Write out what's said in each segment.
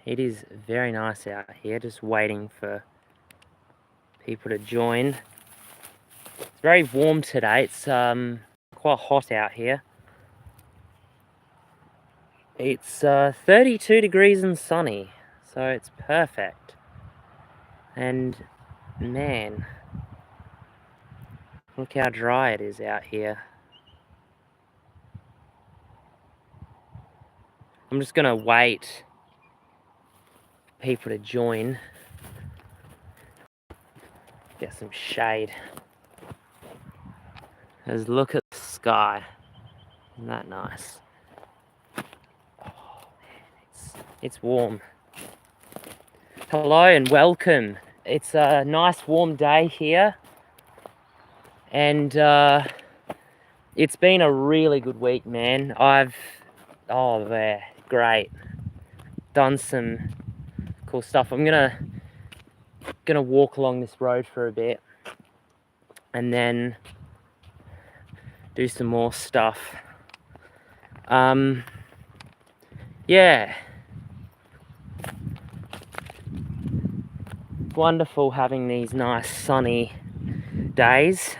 It is very nice out here, just waiting for people to join. It's very warm today. It's quite hot out here. It's 32 degrees and sunny, so it's perfect. And man, look how dry it is out here. I'm just gonna wait for people to join. Get some shade. Just look at the sky. Isn't that nice? Oh man, it's warm. Hello and welcome. It's a nice warm day here, and it's been a really good week, man. Great. Done some cool stuff. I'm gonna walk along this road for a bit and then do some more stuff. Yeah. Wonderful having these nice sunny days.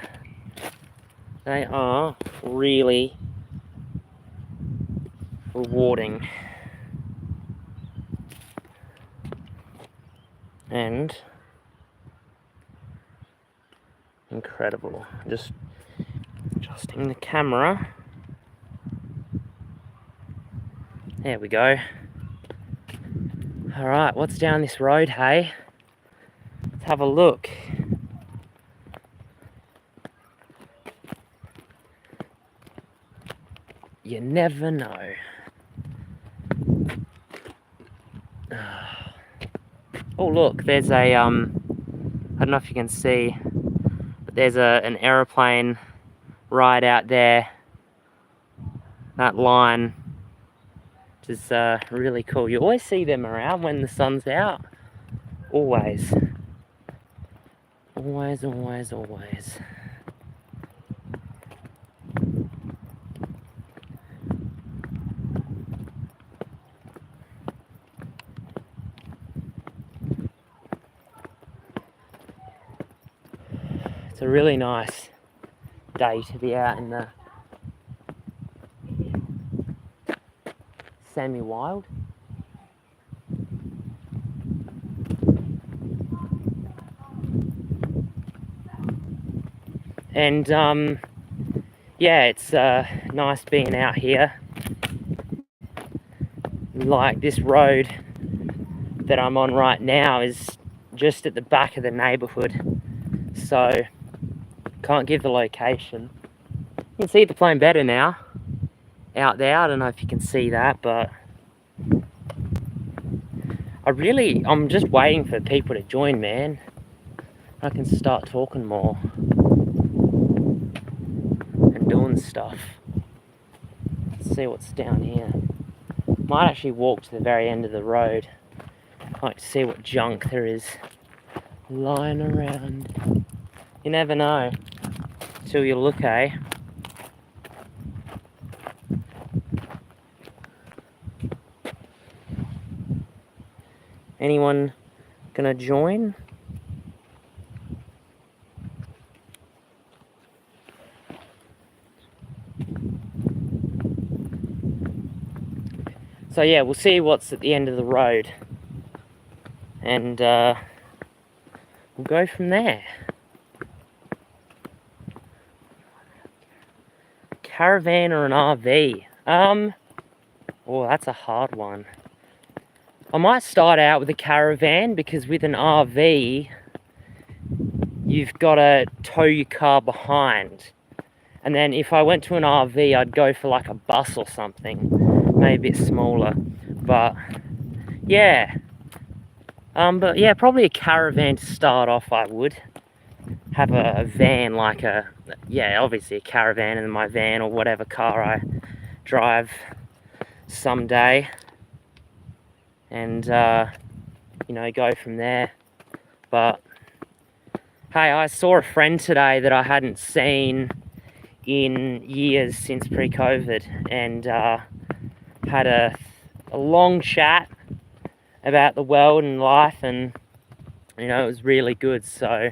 They are really rewarding and incredible. Just adjusting the camera. There we go. All right, what's down this road, hey? Let's have a look. You never know. Oh look, there's a I don't know if you can see, but there's an aeroplane right out there. That line, which is really cool. You always see them around when the sun's out. Always. Always, always, always. It's a really nice day to be out in the semi-wild. And yeah, it's nice being out here. Like this road that I'm on right now is just at the back of the neighborhood, so can't give the location. You can see the plane better now out there. I don't know if you can see that, but I'm just waiting for people to join, man. I can start talking more and doing stuff. Let's see what's down here. Might actually walk to the very end of the road. Like to see what junk there is lying around. You never know till you look, eh? Anyone gonna join? So yeah, we'll see what's at the end of the road, and we'll go from there. Caravan or an RV? Oh, that's a hard one. I might start out with a caravan, because with an RV, you've got to tow your car behind. And then if I went to an RV, I'd go for like a bus or something, maybe a bit smaller. But yeah, probably a caravan to start off. I would have a van, like obviously a caravan, and my van or whatever car I drive someday, and go from there. But hey, I saw a friend today that I hadn't seen in years since pre-COVID, and had a long chat about the world and life, and you know, it was really good. So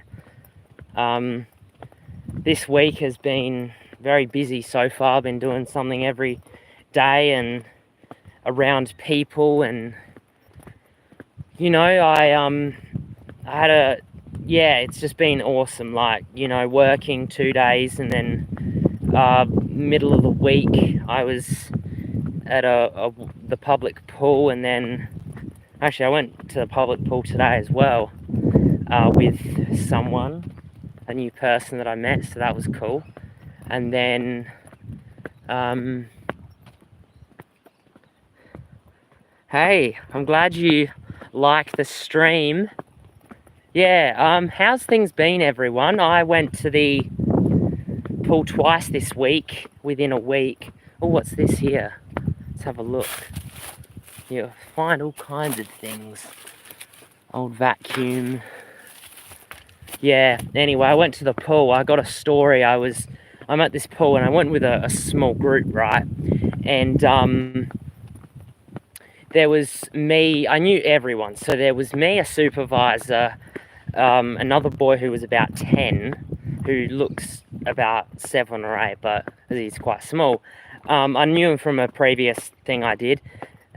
this week has been very busy so far. I've been doing something every day and around people, and you know, I had it's just been awesome. Like, you know, working 2 days, and then middle of the week I was at the public pool, and then actually I went to the public pool today as well with someone, a new person that I met, so that was cool. And then hey, I'm glad you like the stream. Yeah, how's things been, everyone? I went to the pool twice this week, within a week. Oh, what's this here? Let's have a look. You'll find all kinds of things. Old vacuum. Yeah, anyway, I went to the pool. I got a story. I'm at this pool, and I went with a small group, right? And there was me. I knew everyone. So there was me, a supervisor, another boy who was about 10, who looks about 7 or 8, but he's quite small. I knew him from a previous thing I did,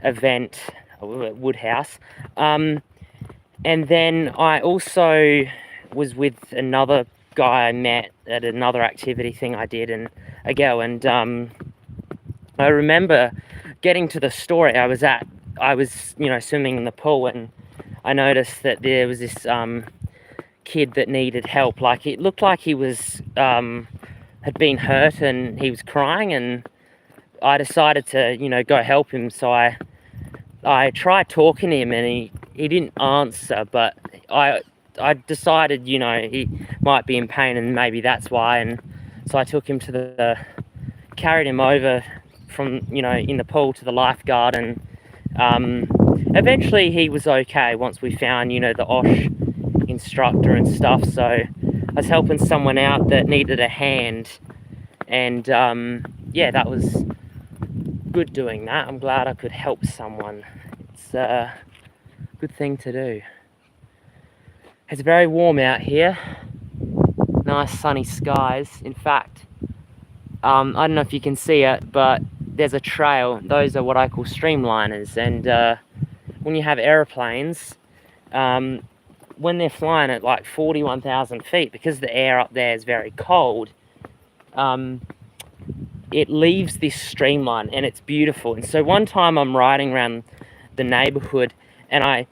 event at Woodhouse. And then I also was with another guy I met at another activity thing I did, and a girl. And I remember getting to the story. I was, you know, swimming in the pool, and I noticed that there was this kid that needed help. Like, it looked like he was had been hurt, and he was crying, and I decided to, you know, go help him. So I tried talking to him, and he didn't answer, but I decided, you know, he might be in pain, and maybe that's why. And so I took him carried him over from, you know, in the pool to the lifeguard, and eventually he was okay once we found, you know, the OSH instructor and stuff. So I was helping someone out that needed a hand, and yeah, that was good doing that. I'm glad I could help someone. It's a good thing to do. It's very warm out here. Nice sunny skies. In fact, I don't know if you can see it, but there's a trail. Those are what I call streamliners. And when you have aeroplanes, when they're flying at like 41,000 feet, because the air up there is very cold, it leaves this streamline, and it's beautiful. And so one time I'm riding around the neighborhood, and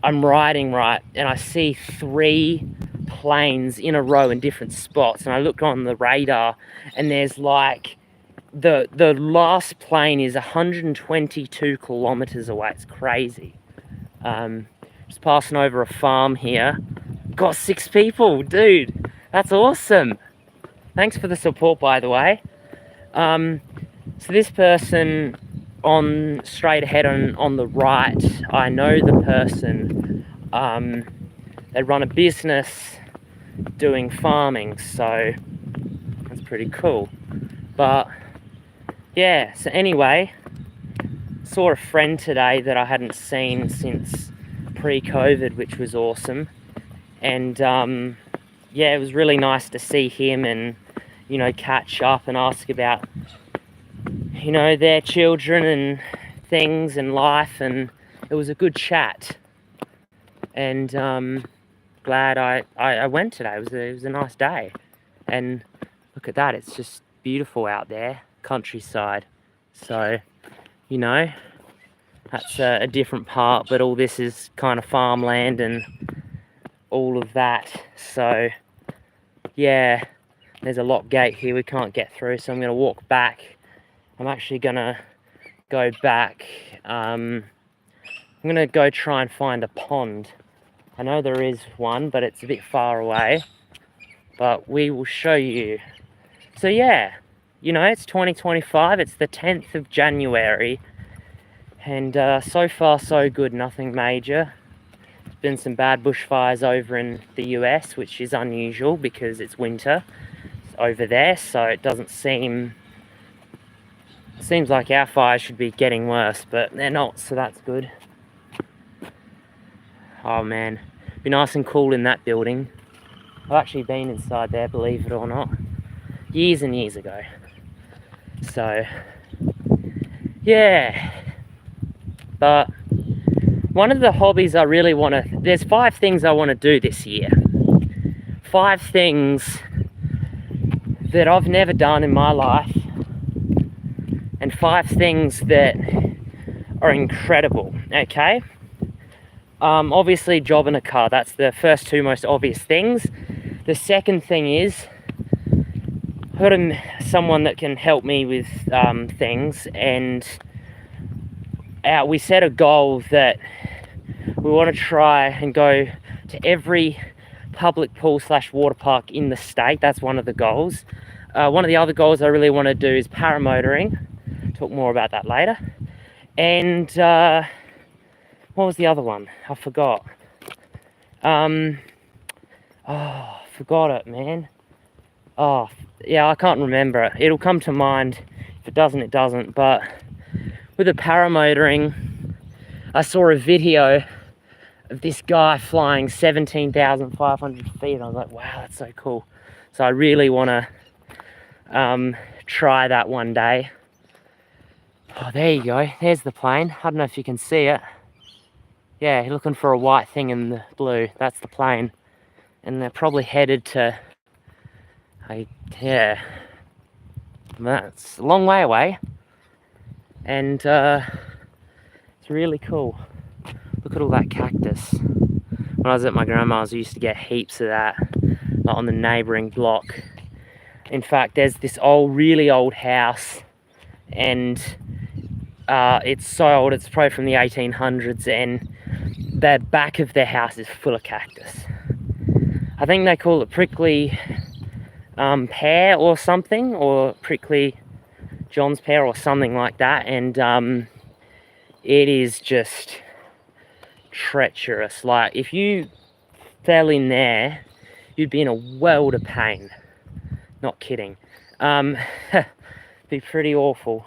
I'm riding right, and I see 3 planes in a row in different spots, and I look on the radar, and there's like the last plane is 122 kilometers away. It's crazy. Just passing over a farm here. Got 6 people, dude. That's awesome. Thanks for the support, by the way. So this person on straight ahead on the right, I know the person. They run a business doing farming, so that's pretty cool. But yeah, so anyway, saw a friend today that I hadn't seen since pre-COVID, which was awesome. And yeah, it was really nice to see him and, you know, catch up and ask about, you know, their children and things and life, and it was a good chat. And glad I went today. It was a nice day. And look at that, it's just beautiful out there, countryside. So, you know, that's a different part, but all this is kind of farmland and all of that. So yeah, there's a lock gate here we can't get through, so I'm going to walk back. I'm actually going to go back. I'm going to go try and find a pond. I know there is one, but it's a bit far away. But we will show you. So yeah, you know, it's 2025. It's the 10th of January. And so far so good, nothing major. There's been some bad bushfires over in the US, which is unusual because it's winter over there. So it doesn't seems like our fires should be getting worse, but they're not, so that's good. Oh man, be nice and cool in that building. I've actually been inside there, believe it or not, years and years ago. So yeah, but one of the hobbies I really want to, there's 5 things I want to do this year. 5 things that I've never done in my life, and 5 things that are incredible, okay? Obviously job and a car, that's the first 2 most obvious things. The second thing is I've got someone that can help me with things, and we set a goal that we want to try and go to every public pool / water park in the state. That's one of the goals. One of the other goals I really want to do is paramotoring. Talk more about that later. And what was the other one? I forgot. Forgot it, man. Oh, yeah, I can't remember it. It'll come to mind. If it doesn't, it doesn't. But with the paramotoring, I saw a video of this guy flying 17,500 feet. And I was like, wow, that's so cool. So I really want to try that one day. Oh, there you go. There's the plane. I don't know if you can see it. Yeah, you're looking for a white thing in the blue. That's the plane. And they're probably headed to, yeah, that's a long way away. And it's really cool. Look at all that cactus. When I was at my grandma's, I used to get heaps of that on the neighbouring block. In fact, there's this really old house, and it's so old, it's probably from the 1800s, and the back of their house is full of cactus. I think they call it prickly pear or something, or prickly John's pear or something like that, and it is just treacherous. Like, if you fell in there, you'd be in a world of pain. Not kidding. Be pretty awful,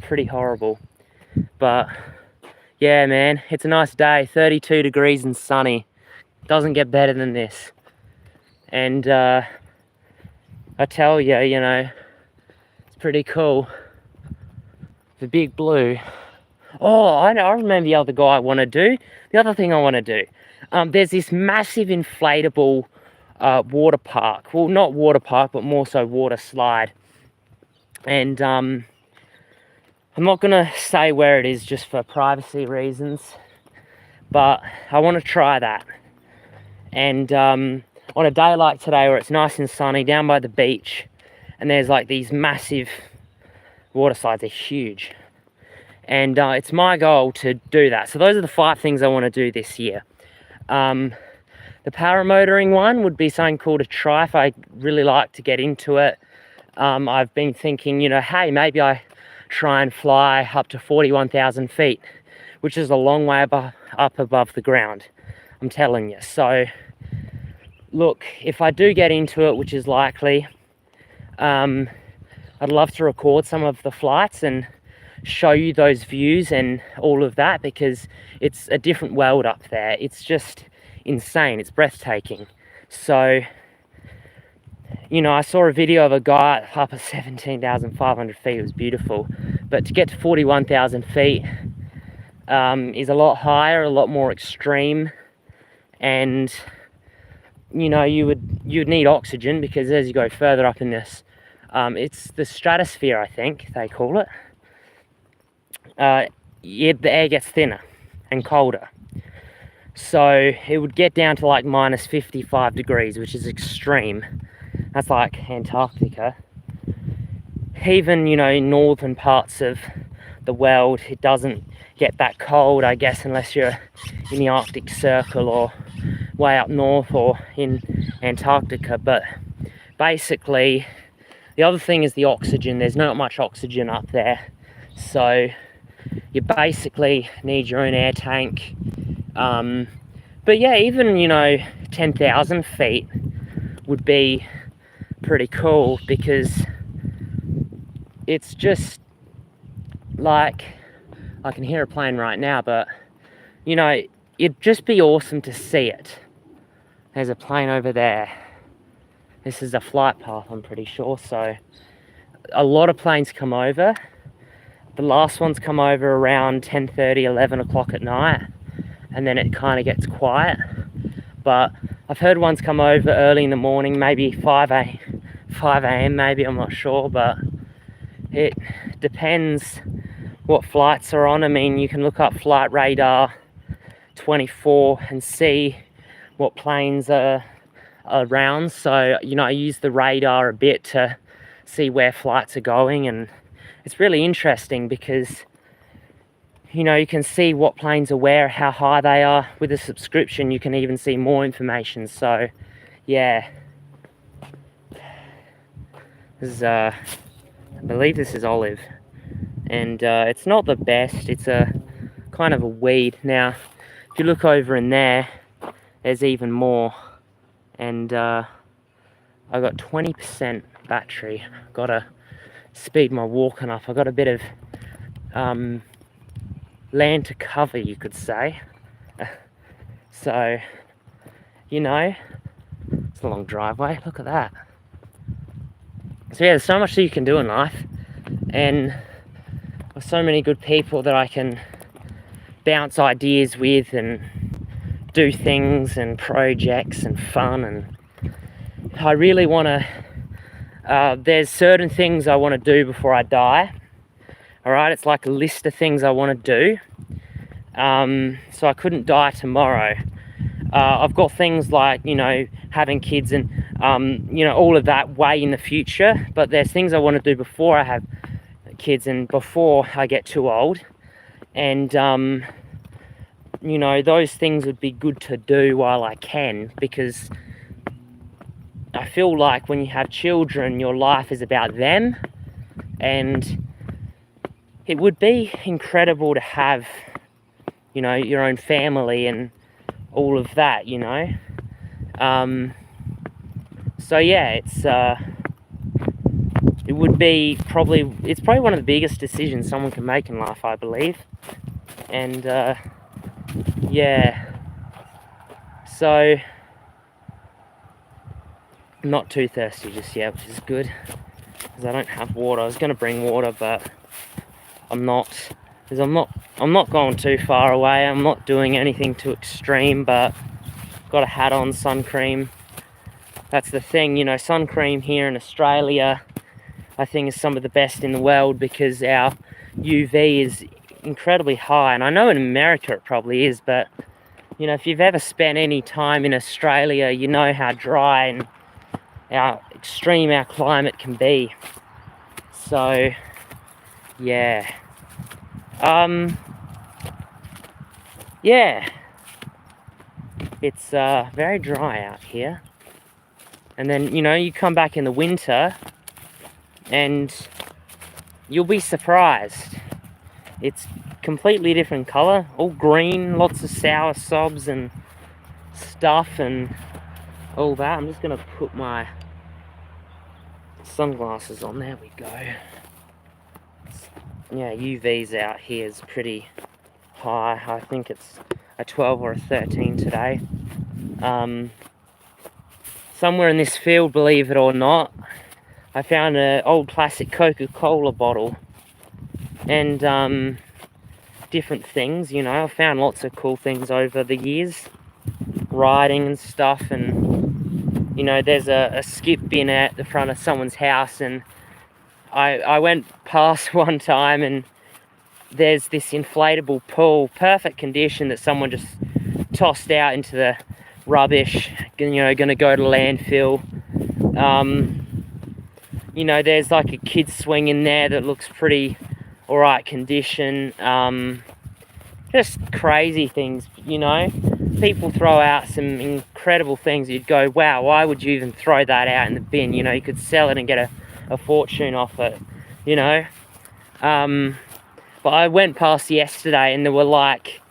pretty horrible. But yeah, man, it's a nice day, 32 degrees and sunny. Doesn't get better than this. And I tell you, you know, it's pretty cool. The big blue. Oh, I know, I remember the other guy I want to do. The other thing I want to do. There's this massive inflatable water park. Well, not water park, but more so water slide. And I'm not going to say where it is just for privacy reasons, but I want to try that. And on a day like today where it's nice and sunny down by the beach, and there's like these massive water slides, they're huge. And it's my goal to do that. So those are the 5 things I want to do this year. The paramotoring one would be something cool to try if I really like to get into it. I've been thinking, you know, hey, maybe I try and fly up to 41,000 feet, which is a long way up above the ground, I'm telling you. So look, if I do get into it, which is likely, I'd love to record some of the flights and show you those views and all of that, because it's a different world up there. It's just insane. It's breathtaking. So, you know, I saw a video of a guy up at 17,500 feet. It was beautiful. But to get to 41,000 feet is a lot higher, a lot more extreme. And, you know, you'd need oxygen, because as you go further up in this, it's the stratosphere, I think they call it. Yeah, the air gets thinner and colder. So it would get down to like minus 55 degrees, which is extreme. That's like Antarctica. Even, you know, in northern parts of the world, it doesn't get that cold, I guess, unless you're in the Arctic Circle or way up north or in Antarctica. But basically, the other thing is the oxygen. There's not much oxygen up there. So you basically need your own air tank. But yeah, even, you know, 10,000 feet would be pretty cool, because it's just like, I can hear a plane right now, but, you know, it'd just be awesome to see it. There's a plane over there. This is a flight path, I'm pretty sure. So a lot of planes come over. The last one's come over around 10:30, 11 o'clock at night, and then it kind of gets quiet. But I've heard ones come over early in the morning, maybe 5 a.m. maybe, I'm not sure, but it depends what flights are on. I mean, you can look up Flight Radar 24 and see what planes are around. So, you know, I use the radar a bit to see where flights are going, and it's really interesting because, you know, you can see what planes are where, how high they are. With a subscription, you can even see more information. So, yeah. This is, I believe this is olive. And it's not the best. It's a kind of a weed. Now, if you look over in there, there's even more. And I got 20% battery. Gotta speed my walking up. I got a bit of land to cover, you could say. So, you know, it's a long driveway. Look at that. So yeah, there's so much that you can do in life, and there's so many good people that I can bounce ideas with and do things and projects and fun. And I really want to, there's certain things I want to do before I die. All right, it's like a list of things I want to do. So I couldn't die tomorrow. I've got things like, you know, having kids and, you know, all of that way in the future. But there's things I want to do before I have kids and before I get too old. And, you know, those things would be good to do while I can, because I feel like when you have children, your life is about them. And it would be incredible to have, you know, your own family and all of that, you know. So yeah, it would be probably, it's probably one of the biggest decisions someone can make in life, I believe. And yeah, so I'm not too thirsty just yet, which is good, because I don't have water. I was going to bring water, but I'm not, because I'm not going too far away. I'm not doing anything too extreme, but got a hat on, sun cream. That's the thing, you know, sun cream here in Australia, I think, is some of the best in the world, because our UV is incredibly high. And I know in America it probably is, but, you know, if you've ever spent any time in Australia, you know how dry and how extreme our climate can be. So, yeah. Yeah, it's very dry out here. And then, you know, you come back in the winter and you'll be surprised. It's completely different colour, all green, lots of sour sobs and stuff and all that. I'm just going to put my sunglasses on. There we go. Yeah, UV's out here is pretty high. I think it's a 12 or a 13 today. Somewhere in this field, believe it or not, I found an old classic Coca-Cola bottle and different things, you know. I found lots of cool things over the years, riding and stuff. And, you know, there's a skip bin at the front of someone's house, and I went past one time and there's this inflatable pool, perfect condition, that someone just tossed out into the rubbish, you know, going to go to landfill. You know, there's like a kid's swing in there that looks pretty alright condition. Just crazy things, you know. People throw out some incredible things. You'd go, wow, why would you even throw that out in the bin? You know, you could sell it and get a fortune off it, you know. But I went past yesterday and there were like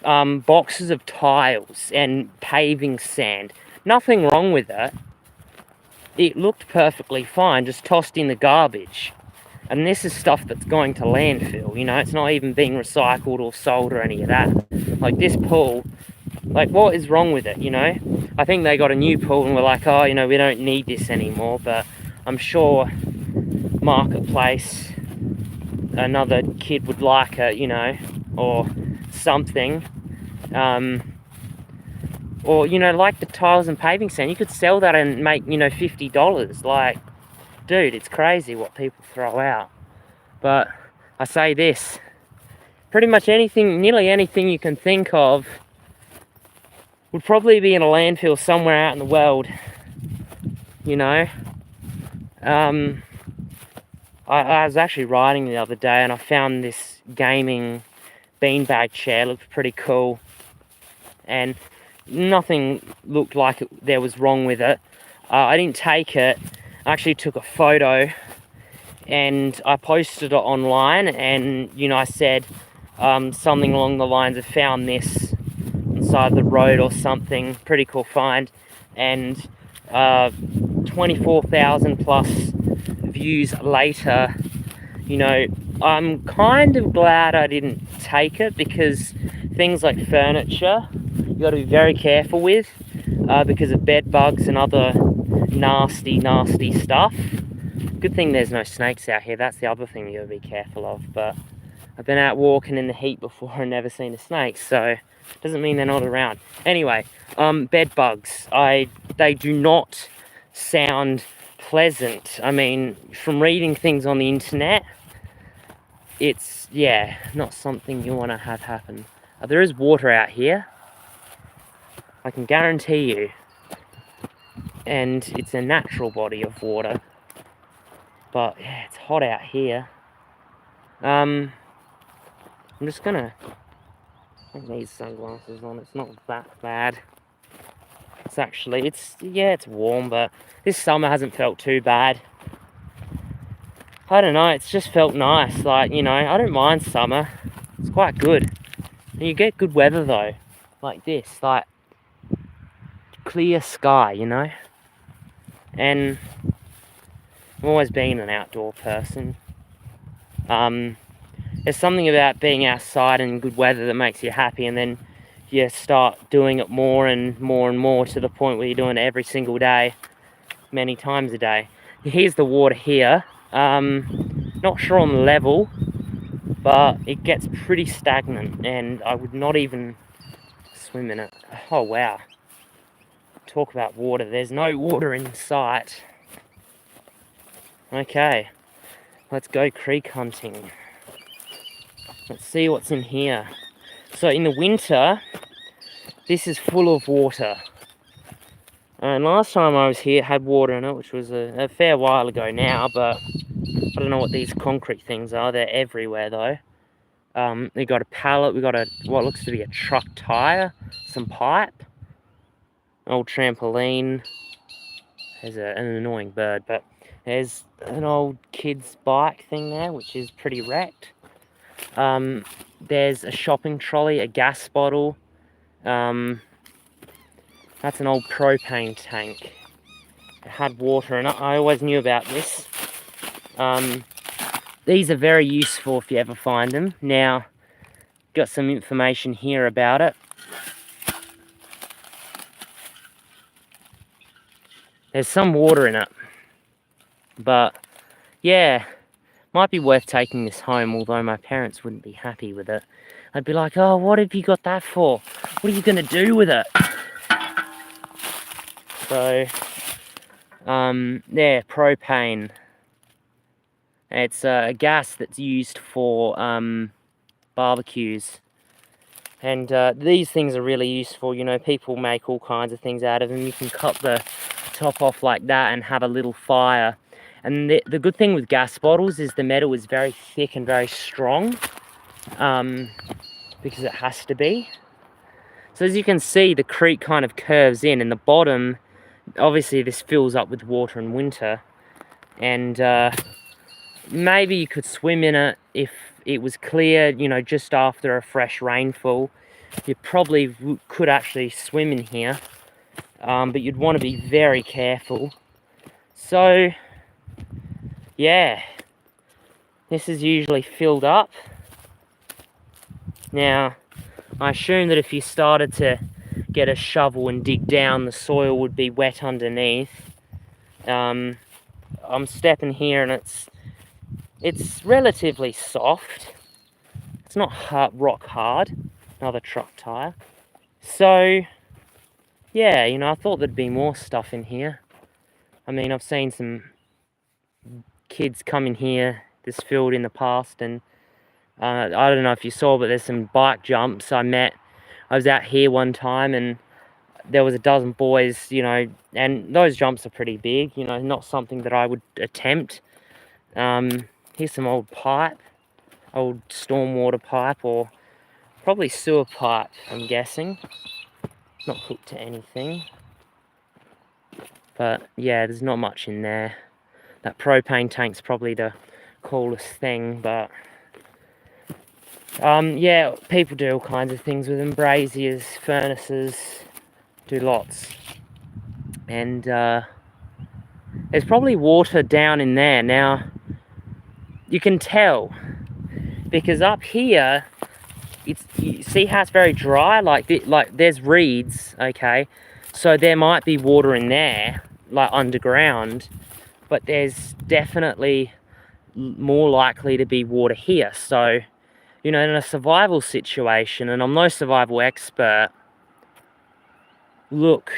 boxes of tiles and paving sand. Nothing wrong with it. It looked perfectly fine, just tossed in the garbage. And this is stuff that's going to landfill, you know, it's not even being recycled or sold or any of that. Like this pool, like what is wrong with it, you know? I think they got a new pool and were like, oh, you know, we don't need this anymore, but I'm sure Marketplace, another kid would like it, you know, or something. Or, you know, like the tiles and paving sand, you could sell that and make, you know, $50. Like, dude, it's crazy what people throw out. But I say this, pretty much anything, nearly anything you can think of would probably be in a landfill somewhere out in the world, you know. I was actually riding the other day and I found this gaming beanbag chair, looked pretty cool, and nothing looked like there was wrong with it. I didn't take it, I actually took a photo and I posted it online, and you know, I said something along the lines of found this on the side of the road or something, pretty cool find, and 24,000 plus views later, you know, I'm kind of glad I didn't take it, because things like furniture you got to be very careful with because of bed bugs and other nasty stuff. Good thing there's no snakes out here, that's the other thing you got to be careful of. But I've been out walking in the heat before and never seen a snake, so doesn't mean they're not around. Anyway, bed bugs, they do not sound pleasant. I mean, from reading things on the internet, it's, yeah, not something you want to have happen. There is water out here, I can guarantee you, and it's a natural body of water, but yeah, it's hot out here. I'm just gonna put these sunglasses on. It's not that bad. It's actually, it's warm, but this summer hasn't felt too bad. I don't know, it's just felt nice. Like, you know, I don't mind summer. It's quite good. And you get good weather though, like this, like clear sky, you know. And I've always been an outdoor person. There's something about being outside in good weather that makes you happy, and then you start doing it more and more to the point where you're doing it every single day, many times a day. Here's the water here. Not sure on the level, but it gets pretty stagnant, and I would not even swim in it. Oh wow, talk about water, there's no water in sight. Okay, let's go creek hunting. Let's see what's in here. So in the winter, this is full of water. And last time I was here, it had water in it, which was a fair while ago now, but I don't know what these concrete things are. They're everywhere though. We got a pallet, we got what looks to be a truck tire, some pipe, an old trampoline. There's an annoying bird, but there's an old kid's bike thing there, which is pretty wrecked. There's a shopping trolley, a gas bottle. That's an old propane tank. It had water in it. I always knew about this. These are very useful if you ever find them. Now, got some information here about it. There's some water in it, but yeah, might be worth taking this home, although my parents wouldn't be happy with it. I'd be like, oh, what have you got that for? What are you gonna do with it? So, yeah, propane. It's a gas that's used for barbecues. And these things are really useful, you know, people make all kinds of things out of them. You can cut the top off like that and have a little fire. And the good thing with gas bottles is the metal is very thick and very strong, because it has to be. So as you can see, the creek kind of curves in, and the bottom, obviously this fills up with water in winter, and maybe you could swim in it if it was clear, you know, just after a fresh rainfall. You probably could actually swim in here, but you'd want to be very careful. So yeah, This is usually filled up. Now, I assume that if you started to get a shovel and dig down, the soil would be wet underneath. I'm stepping here and it's relatively soft. It's not rock hard. Another truck tire. So, yeah, you know, I thought there'd be more stuff in here. I mean, I've seen some kids come in here, this field in the past, and I don't know if you saw, but there's some bike jumps. I was out here one time and there was a dozen boys, you know, and those jumps are pretty big, you know, not something that I would attempt. Here's some old pipe, old stormwater pipe, or probably sewer pipe, I'm guessing. Not hooked to anything. But yeah, there's not much in there. That propane tank's probably the coolest thing, but yeah, people do all kinds of things with them. Braziers, furnaces, do lots. And there's probably water down in there. Now, you can tell, because up here, you see how it's very dry? Like there's reeds, okay? So there might be water in there, like underground, but there's definitely more likely to be water here. So, you know, in a survival situation, and I'm no survival expert, look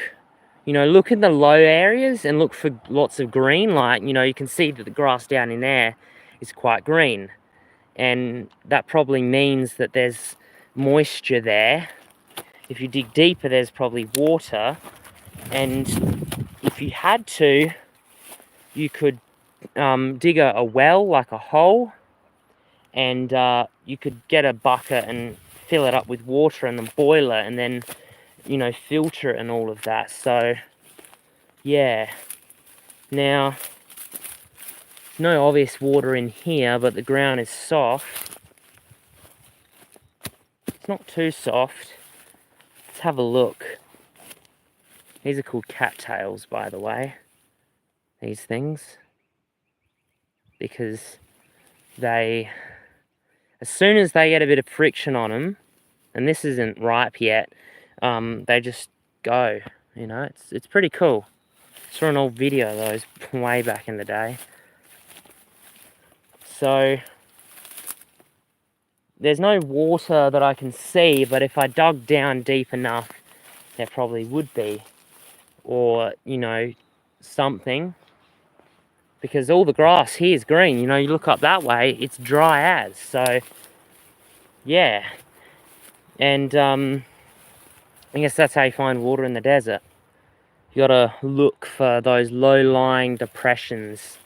in the low areas and look for lots of green. Like, you know, you can see that the grass down in there is quite green, and that probably means that there's moisture there. If you dig deeper, there's probably water, and if you had to, you could dig a well, like a hole, and you could get a bucket and fill it up with water and then boil it and then, you know, filter it and all of that. So yeah, now no obvious water in here, but the ground is soft. It's not too soft. Let's have a look. These are called cattails, by the way, these things, because they, as soon as they get a bit of friction on them, and this isn't ripe yet, they just go, you know. It's pretty cool. I saw an old video of those way back in the day. So there's no water that I can see, but if I dug down deep enough, there probably would be, or, you know, something, because all the grass here is green. You know, you look up that way, it's dry as. So yeah, and I guess that's how you find water in the desert. You gotta look for those low-lying depressions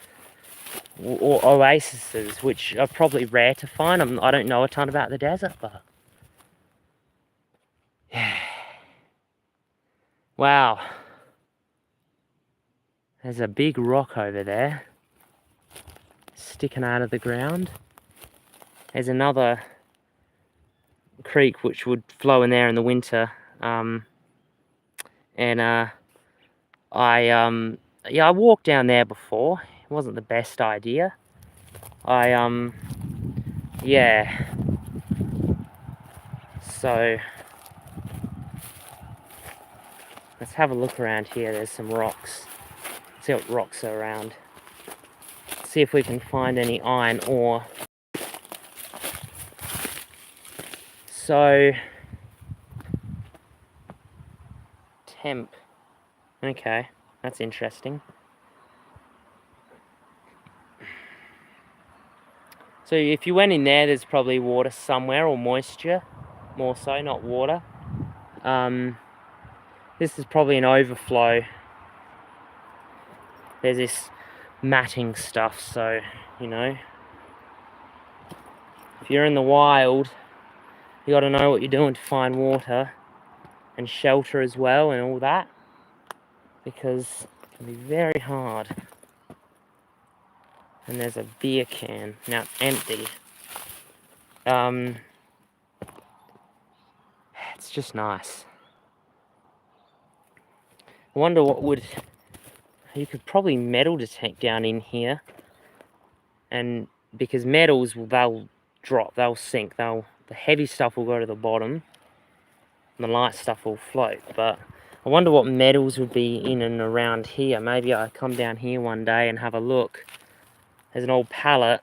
or oases, which are probably rare to find. I don't know a ton about the desert, but yeah. Wow. There's a big rock over there, sticking out of the ground. There's another creek which would flow in there in the winter, I walked down there before. It wasn't the best idea. Yeah. So let's have a look around here. There's some rocks. See what rocks are around. See if we can find any iron ore. So, temp. Okay, that's interesting. So if you went in there, there's probably water somewhere, or moisture, more so, not water. This is probably an overflow. There's this matting stuff, so, you know, if you're in the wild, you gotta know what you're doing to find water and shelter as well and all that, because it can be very hard. And there's a beer can. Now it's empty. It's just nice. I wonder what you could probably metal detect down in here and because metals, they'll drop, they'll sink, the heavy stuff will go to the bottom, and the light stuff will float. But I wonder what metals would be in and around here. Maybe I come down here one day and have a look. There's an old pallet.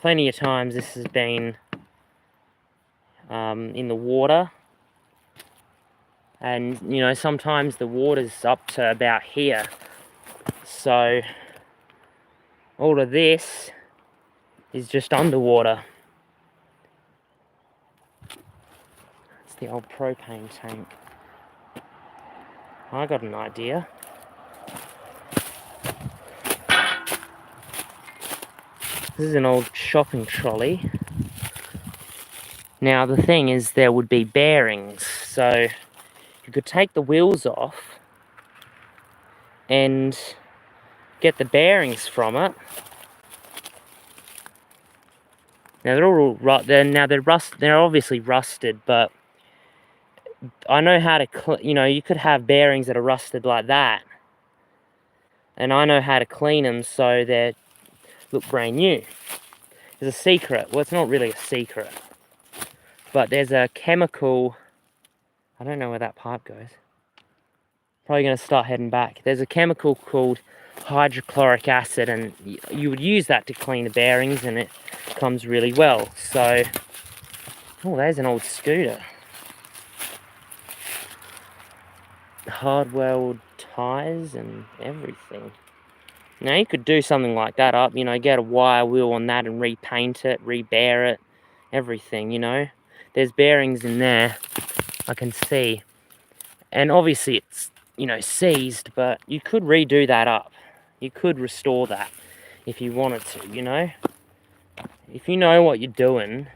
Plenty of times this has been in the water, and you know, sometimes the water's up to about here, so all of this is just underwater. It's the old propane tank. I got an idea. This is an old shopping trolley. Now the thing is, there would be bearings, so you could take the wheels off and get the bearings from it. Now they're all they're obviously rusted, but I know how to you know, you could have bearings that are rusted like that, and I know how to clean them so they look brand new. There's a secret. Well, it's not really a secret, but there's a chemical. I don't know where that pipe goes. Probably going to start heading back. There's a chemical called hydrochloric acid, and you would use that to clean the bearings, and it comes really well. So, oh, there's an old scooter. Hard-weld tyres and everything. Now you could do something like that up, you know, get a wire wheel on that and repaint it, rebear it, everything, you know. There's bearings in there, I can see. And obviously it's, you know, seized, but you could redo that up. You could restore that if you wanted to, you know. If you know what you're doing,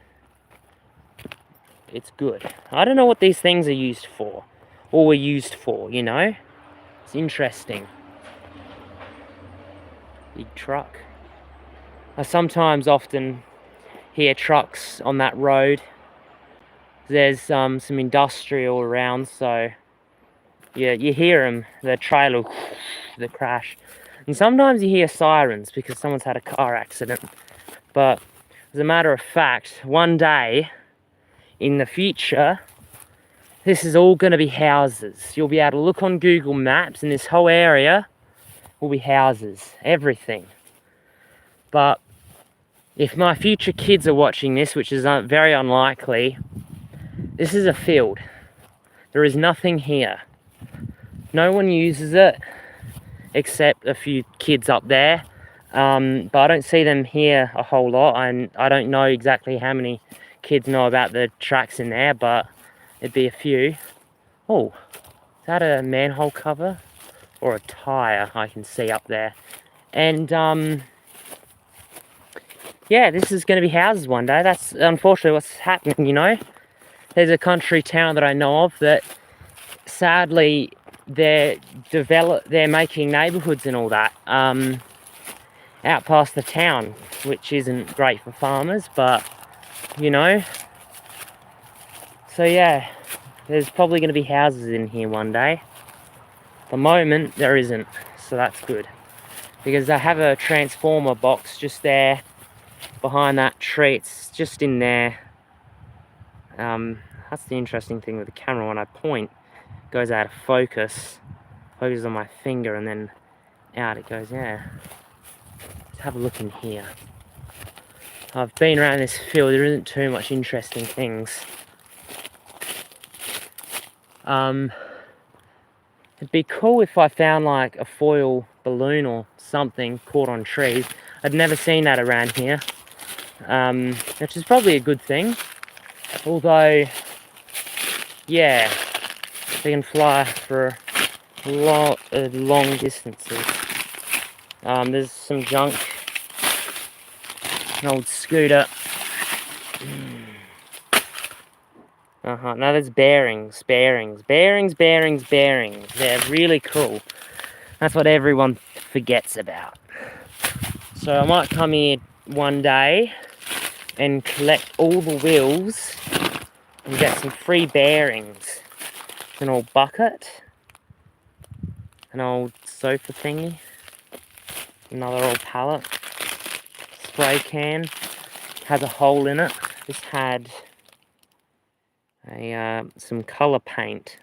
it's good. I don't know what these things are used for, or were used for, you know. It's interesting. Big truck. I sometimes often hear trucks on that road. There's some industrial around, so yeah, you hear them, the trailer, the crash. And sometimes you hear sirens because someone's had a car accident. But as a matter of fact, one day in the future, this is all going to be houses. You'll be able to look on Google Maps and this whole area will be houses, everything. But if my future kids are watching this, which is very unlikely, this is a field. There is nothing here. No one uses it except a few kids up there. But I don't see them here a whole lot, and I don't know exactly how many kids know about the tracks in there, but it'd be a few. Oh, is that a manhole cover? Or a tyre I can see up there. And yeah, this is going to be houses one day. That's unfortunately what's happening, you know. There's a country town that I know of that sadly they're making neighbourhoods and all that out past the town, which isn't great for farmers, but you know. So yeah, there's probably going to be houses in here one day. At the moment there isn't, so that's good, because I have a transformer box just there behind that tree. It's just in there. That's the interesting thing with the camera. When I point, it goes out of focus, focuses on my finger, and then out it goes. Yeah, let's have a look in here. I've been around this field. There isn't too much interesting things. It'd be cool if I found like a foil balloon or something caught on trees. I'd never seen that around here, which is probably a good thing. Although, yeah, they can fly for long distances. There's some junk, an old scooter. Now there's bearings. They're really cool. That's what everyone forgets about. So I might come here one day and collect all the wheels and get some free bearings. An old bucket, an old sofa thingy, another old pallet. spray can. Has a hole in it. This had a some colour paint.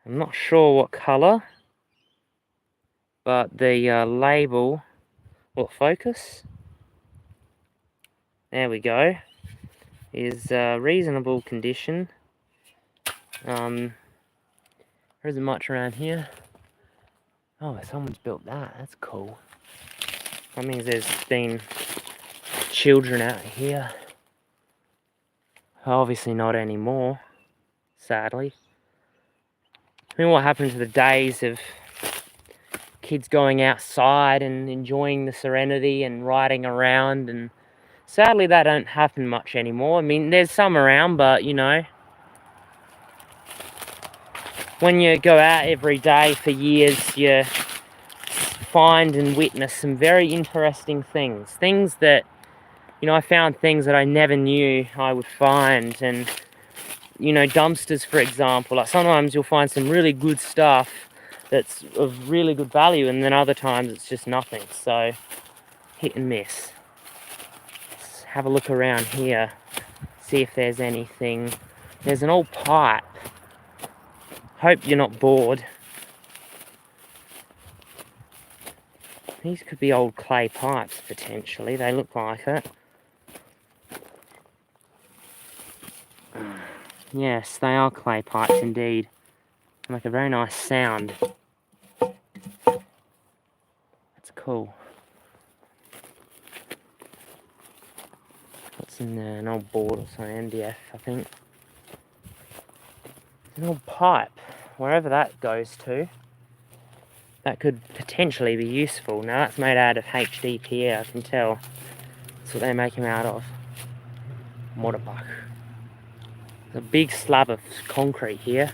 I'm not sure what colour, but the label, will it focus? There we go. Is reasonable condition. There isn't much around here. Oh, someone's built that. That's cool. That means there's been children out here. Obviously not anymore, sadly. I mean, what happened to the days of kids going outside and enjoying the serenity and riding around? And sadly, that don't happen much anymore. I mean, there's some around, but you know, when you go out every day for years, you find and witness some very interesting things. Things that, you know, I found things that I never knew I would find. And, you know, dumpsters, for example. Like sometimes you'll find some really good stuff that's of really good value, and then other times it's just nothing. So, hit and miss. Let's have a look around here, see if there's anything. There's an old pipe. Hope you're not bored. These could be old clay pipes, potentially. They look like it. Yes, they are clay pipes indeed. They make a very nice sound. That's cool. What's in there? An old board or something, MDF, I think. An old pipe. Wherever that goes to, that could potentially be useful. Now that's made out of HDPE, I can tell. That's what they make them out of. Motorbike. There's a big slab of concrete here.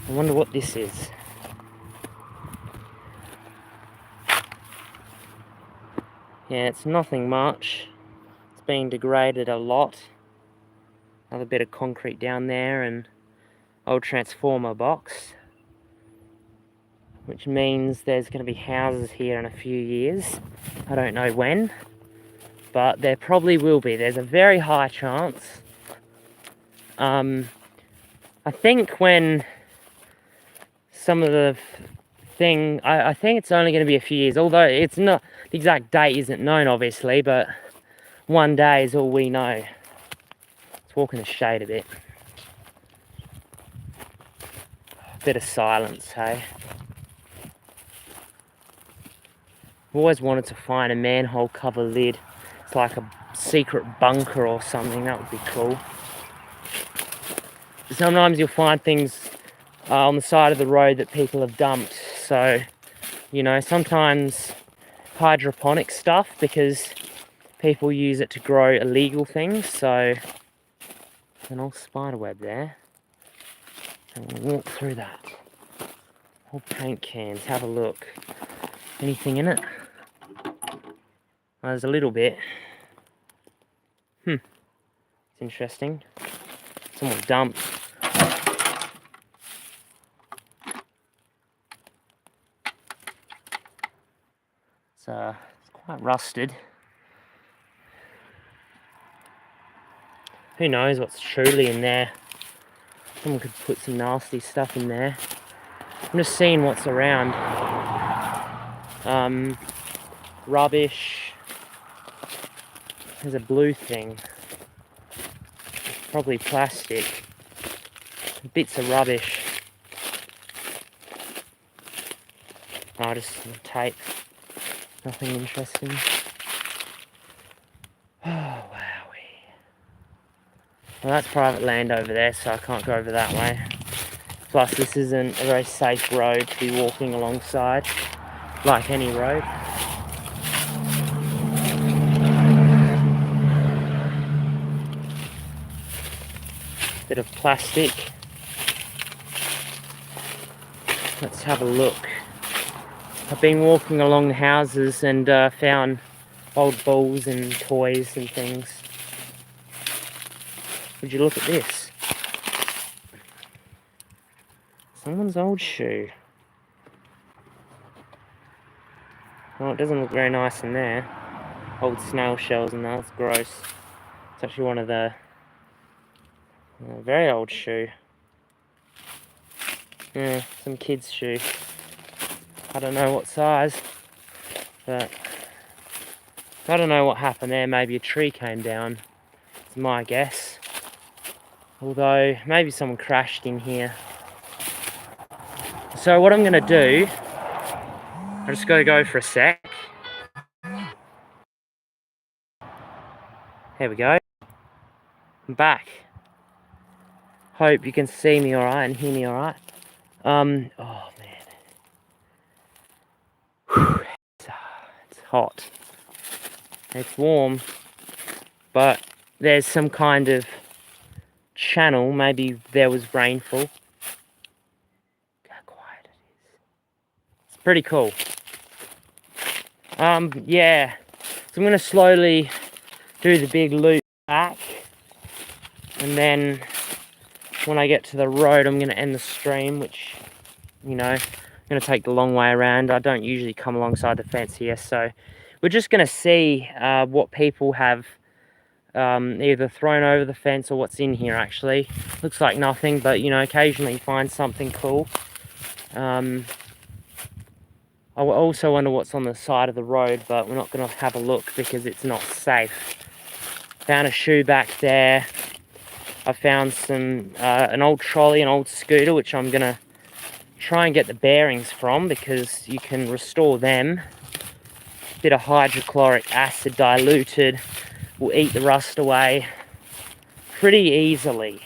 I wonder what this is. Yeah, it's nothing much. It's been degraded a lot. Another bit of concrete down there and old transformer box. Which means there's going to be houses here in a few years. I don't know when, but there probably will be. There's a very high chance. I think when some of the I think it's only going to be a few years, although it's not, the exact date isn't known obviously, but one day is all we know. Let's walk in the shade a bit. Bit of silence, hey? I've always wanted to find a manhole cover lid. It's like a secret bunker or something. That would be cool. Sometimes you'll find things on the side of the road that people have dumped. So, you know, sometimes hydroponic stuff, because people use it to grow illegal things. So, an old spider web there. And we'll walk through that. Old paint cans, have a look. Anything in it? Oh, there's a little bit. It's interesting. Someone dumped. It's quite rusted. Who knows what's truly in there? Someone could put some nasty stuff in there. I'm just seeing what's around. Rubbish. There's a blue thing. It's probably plastic. Bits of rubbish. Oh, just some tape. Nothing interesting. Oh, wowee. Well, that's private land over there, so I can't go over that way. Plus, this isn't a very safe road to be walking alongside, like any road. Bit of plastic. Let's have a look. I've been walking along the houses and found old balls and toys and things. Would you look at this? Someone's old shoe. Well, it doesn't look very nice in there. Old snail shells and that's gross. It's actually one of the very old shoe. Yeah, some kid's shoe. I don't know what size, but I don't know what happened there. Maybe a tree came down. It's my guess. Although maybe someone crashed in here. So what I'm gonna do, I just gotta go for a sec. There we go. I'm back. Hope you can see me alright and hear me alright. Oh man. Whew. It's hot. It's warm. But there's some kind of channel. Maybe there was rainfall. Look how quiet it is. It's pretty cool. Yeah. So I'm gonna slowly do the big loop back. And then when I get to the road, I'm gonna end the stream, which, you know, I'm gonna take the long way around. I don't usually come alongside the fence here, so we're just gonna see what people have either thrown over the fence or what's in here. Actually, looks like nothing, but you know, occasionally you find something cool. I also wonder what's on the side of the road, but we're not gonna have a look because it's not safe. Found a shoe back there. I found some an old trolley, an old scooter, which I'm gonna try and get the bearings from because you can restore them. A bit of hydrochloric acid diluted will eat the rust away pretty easily.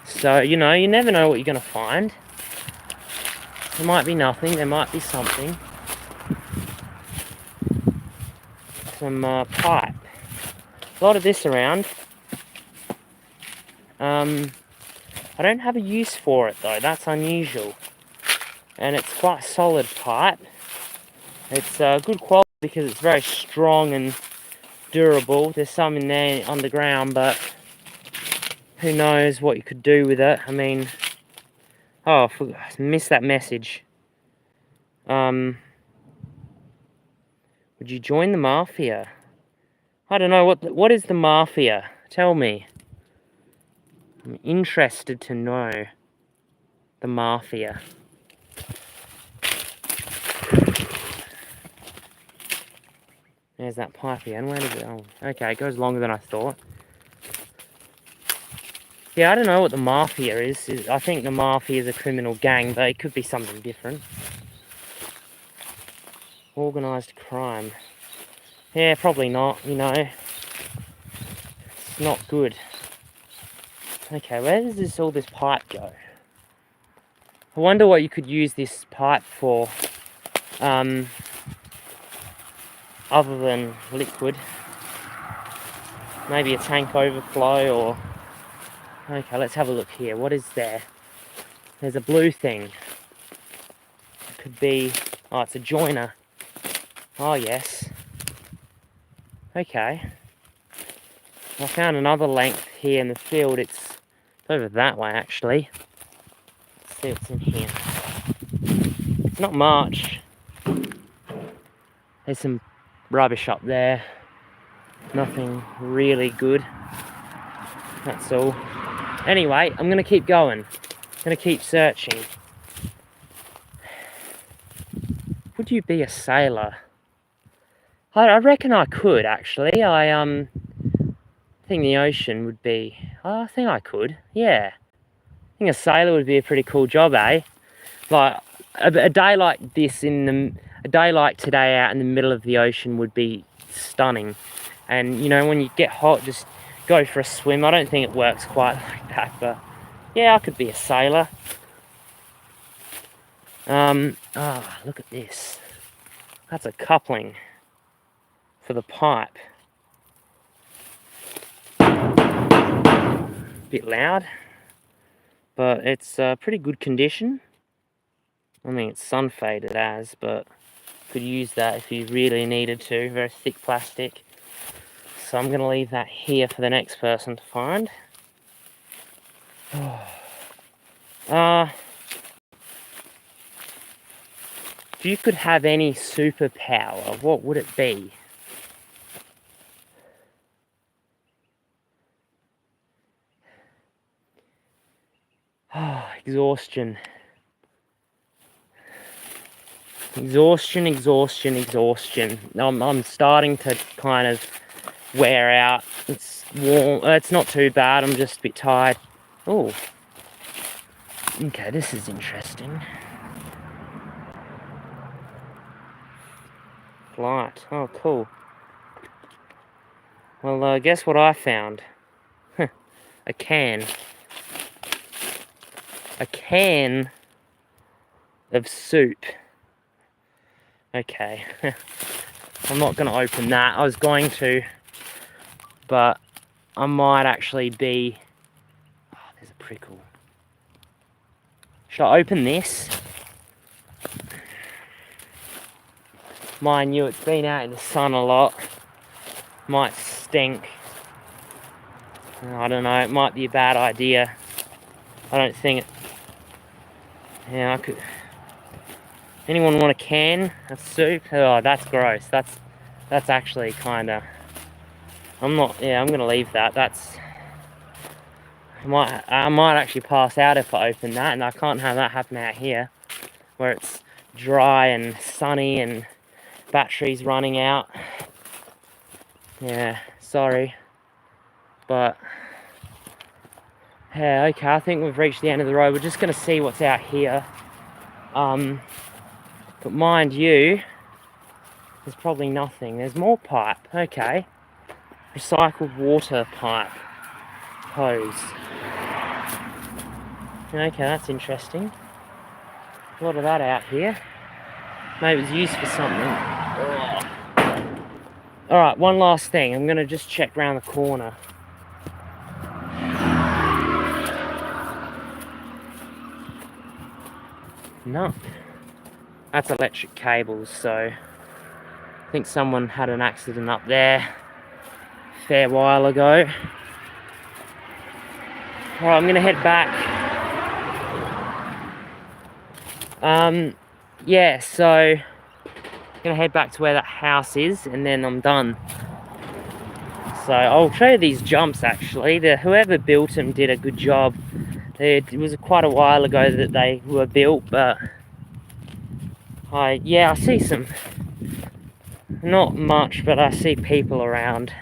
So, you know, you never know what you're gonna find. There might be nothing, there might be something. Some pipe. A lot of this around. I don't have a use for it though, that's unusual. And it's quite solid pipe. It's good quality because it's very strong and durable. There's some in there underground, but who knows what you could do with it. I mean, oh, I missed that message. Would you join the mafia? I don't know, what is the mafia? Tell me. I'm interested to know the mafia. There's that pipe again. Where does it? Oh, okay, it goes longer than I thought. Yeah, I don't know what the mafia is. I think the mafia is a criminal gang, but it could be something different. Organised crime. Yeah, probably not, you know. It's not good. Okay, where does all this pipe go? I wonder what you could use this pipe for, other than liquid. Maybe a tank overflow or... Okay, let's have a look here. What is there? There's a blue thing. It could be... Oh, it's a joiner. Oh, yes. Okay. I found another length here in the field. It's over that way, actually. Let's see what's in here. It's not much. There's some rubbish up there. Nothing really good. That's all. Anyway, I'm going to keep going. I'm going to keep searching. Would you be a sailor? I reckon I could, actually. I think the ocean would be... I think I could, yeah. I think a sailor would be a pretty cool job, eh? Like, a day like this, a day like today out in the middle of the ocean would be stunning. And, you know, when you get hot, just go for a swim. I don't think it works quite like that, but yeah, I could be a sailor. Look at this. That's a coupling for the pipe. Bit loud, but it's pretty good condition. I mean, it's sun faded as, but could use that if you really needed to. Very thick plastic. So I'm going to leave that here for the next person to find. If you could have any superpower, what would it be? Oh, exhaustion. Exhaustion, exhaustion, exhaustion. I'm starting to kind of wear out. It's warm. It's not too bad. I'm just a bit tired. Oh. Okay, this is interesting. Light. Oh, cool. Well, guess what I found? A can. A can of soup. Okay. I'm not going to open that. I was going to, but I might actually be... Oh, there's a prickle. Should I open this? Mind you, it's been out in the sun a lot. Might stink. I don't know, it might be a bad idea. I don't think it... Yeah, I could... Anyone want a can of soup? Oh, that's gross. That's actually kind of... I'm gonna leave that. That's... I might actually pass out if I open that, and I can't have that happen out here, where it's dry and sunny and batteries running out. Yeah, sorry. But... Yeah, okay, I think we've reached the end of the road. We're just gonna see what's out here. But mind you, there's probably nothing. There's more pipe. Okay. Recycled water pipe. Hose. Okay, that's interesting. A lot of that out here. Maybe it was used for something. Alright, one last thing. I'm going to just check round the corner. No. That's electric cables, so I think someone had an accident up there a fair while ago. Alright, I'm going to head back. Yeah, so I'm going to head back to where that house is, and then I'm done. So I'll show you these jumps actually. Whoever built them did a good job. It was quite a while ago that they were built, but I see some, not much, but I see people around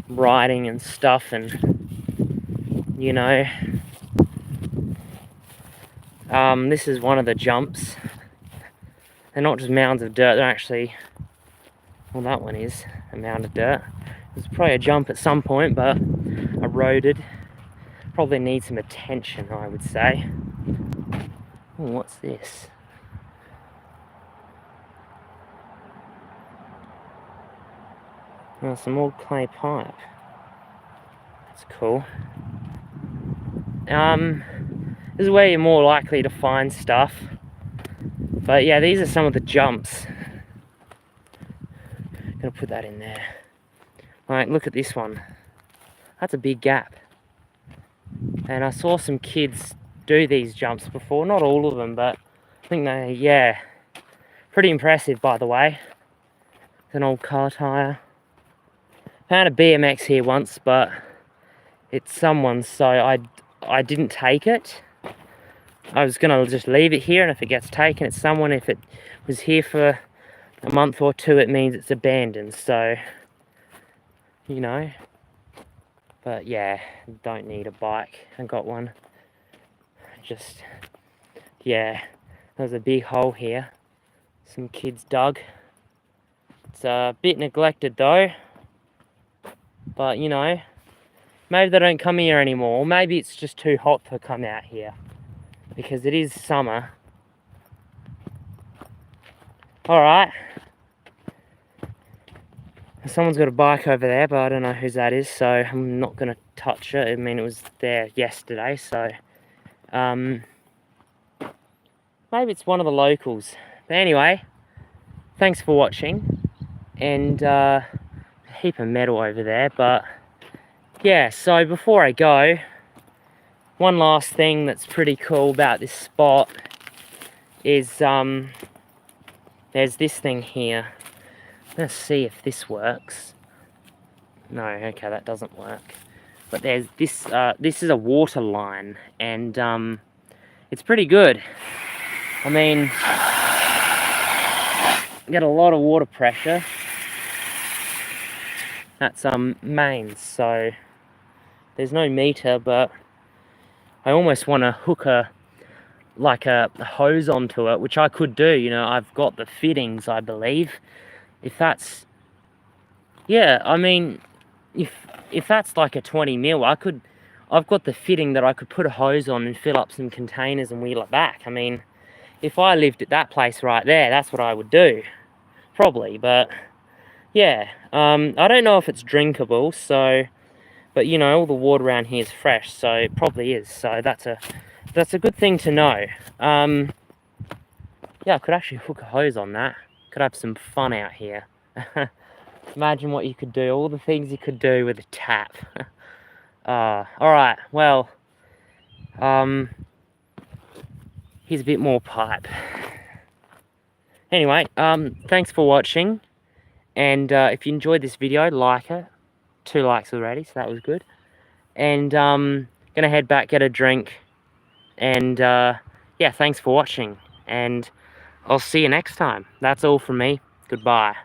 riding and stuff, and you know, this is one of the jumps. They're not just mounds of dirt, they're actually, well, that one is a mound of dirt. It's probably a jump at some point, but eroded. Probably needs some attention, I would say. Oh, what's this? Oh, some old clay pipe. That's cool. This is where you're more likely to find stuff. But yeah, these are some of the jumps. Gonna put that in there. Alright, look at this one. That's a big gap. And I saw some kids do these jumps before. Not all of them, but I think they, yeah. Pretty impressive, by the way. It's an old car tyre. Found a BMX here once, but it's someone's, so I didn't take it. I was gonna just leave it here, and if it gets taken, it's someone. If it was here for a month or two, it means it's abandoned, so, you know. But yeah, don't need a bike. I got one. Just, yeah, there's a big hole here. Some kids dug. It's a bit neglected though. But, you know, maybe they don't come here anymore. Or maybe it's just too hot to come out here. Because it is summer. Alright. Someone's got a bike over there, but I don't know whose that is, so I'm not going to touch it. I mean, it was there yesterday, so... maybe it's one of the locals. But anyway, thanks for watching. And a heap of metal over there, but... yeah, so before I go, one last thing that's pretty cool about this spot is there's this thing here. I'm going to see if this works. No, okay, that doesn't work. But there's this, this is a water line, and it's pretty good. I mean, get a lot of water pressure. That's mains, so there's no meter, but I almost want to hook a hose onto it, which I could do. You know, I've got the fittings, I believe. If that's, yeah, I mean, if that's like a 20 mil, I've got the fitting that I could put a hose on and fill up some containers and wheel it back. I mean, if I lived at that place right there, that's what I would do, probably. But yeah, I don't know if it's drinkable, so, but you know, all the water around here is fresh, so it probably is. So that's a good thing to know. Yeah, I could actually hook a hose on that. Could have some fun out here. Imagine what you could do, all the things you could do with a tap. Alright, well, here's a bit more pipe. Anyway, thanks for watching, and if you enjoyed this video, like it. 2 likes already, so that was good. And gonna head back, get a drink, and yeah, thanks for watching, and I'll see you next time. That's all from me. Goodbye.